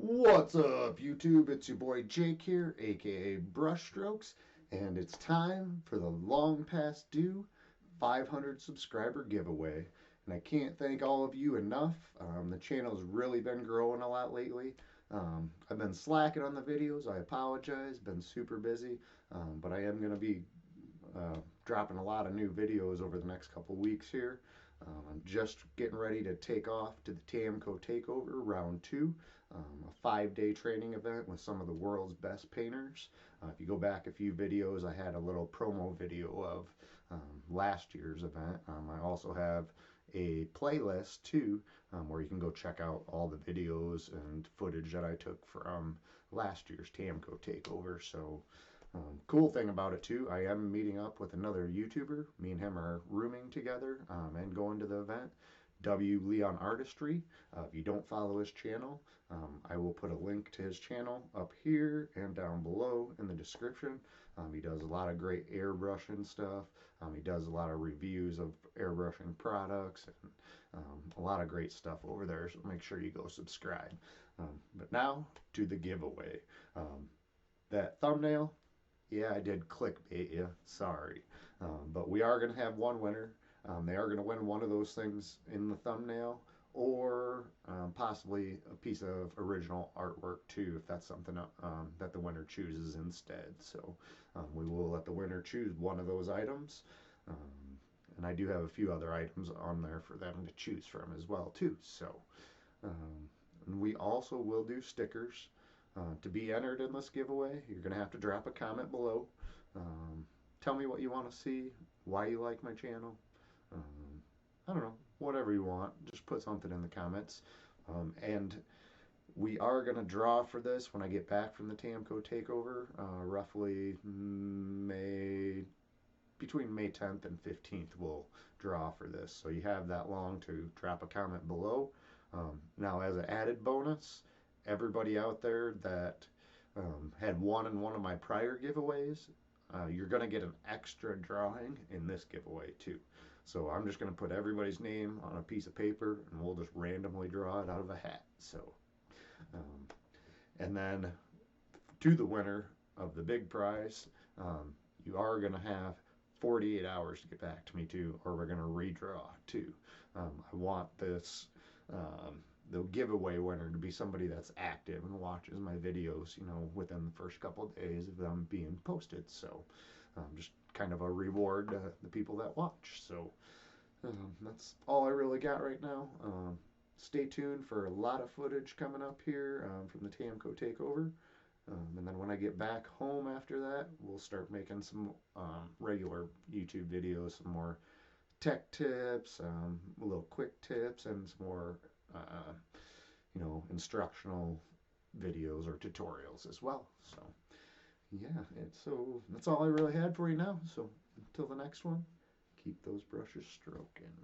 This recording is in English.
What's up, YouTube? It's your boy Jake here, aka BrusHstroKeZ, and it's time for the long past due 500 subscriber giveaway. And I can't thank all of you enough. The channel's really been growing a lot lately. I've been slacking on the videos. I apologize. Been super busy, but I am going to be dropping a lot of new videos over the next couple weeks here. I'm just getting ready to take off to the TAMCO Takeover Round 2, a 5-day training event with some of the world's best painters. If you go back a few videos, I had a little promo video of last year's event. I also have a playlist too, where you can go check out all the videos and footage that I took from last year's TAMCO Takeover. So cool thing about it too, I am meeting up with another YouTuber. Me and him are rooming together and going to the event. W Leon Artistry. If you don't follow his channel, I will put a link to his channel up here and down below in the description. He does a lot of great airbrushing stuff. He does a lot of reviews of airbrushing products and a lot of great stuff over there. So make sure you go subscribe. But now to the giveaway. That thumbnail, yeah, I did clickbait you. Sorry. But we are going to have one winner. They are going to win one of those things in the thumbnail, or possibly a piece of original artwork too, if that's something that the winner chooses instead. So we will let the winner choose one of those items. And I do have a few other items on there for them to choose from as well too. So and we also will do stickers. To be entered in this giveaway, you're going to have to drop a comment below. Tell me what you want to see, why you like my channel. I don't know, whatever you want. Just put something in the comments. And we are going to draw for this when I get back from the TAMCO Takeover, roughly between May 10th and 15th we'll draw for this. So you have that long to drop a comment below. Now, as an added bonus, everybody out there that had won in one of my prior giveaways, you're going to get an extra drawing in this giveaway too. So I'm just going to put everybody's name on a piece of paper and we'll just randomly draw it out of a hat. So and then to the winner of the big prize, you are going to have 48 hours to get back to me too, or we're going to redraw too. I want this the giveaway winner to be somebody that's active and watches my videos, you know, within the first couple of days of them being posted. So just kind of a reward to the people that watch. So that's all I really got right now. Stay tuned for a lot of footage coming up here from the TAMCO Takeover. And then when I get back home after that, we'll start making some regular YouTube videos, some more tech tips, little quick tips, and some more you know, instructional videos or tutorials as well. So yeah, so that's all I really had for you now. So until the next one, keep those brushes stroking.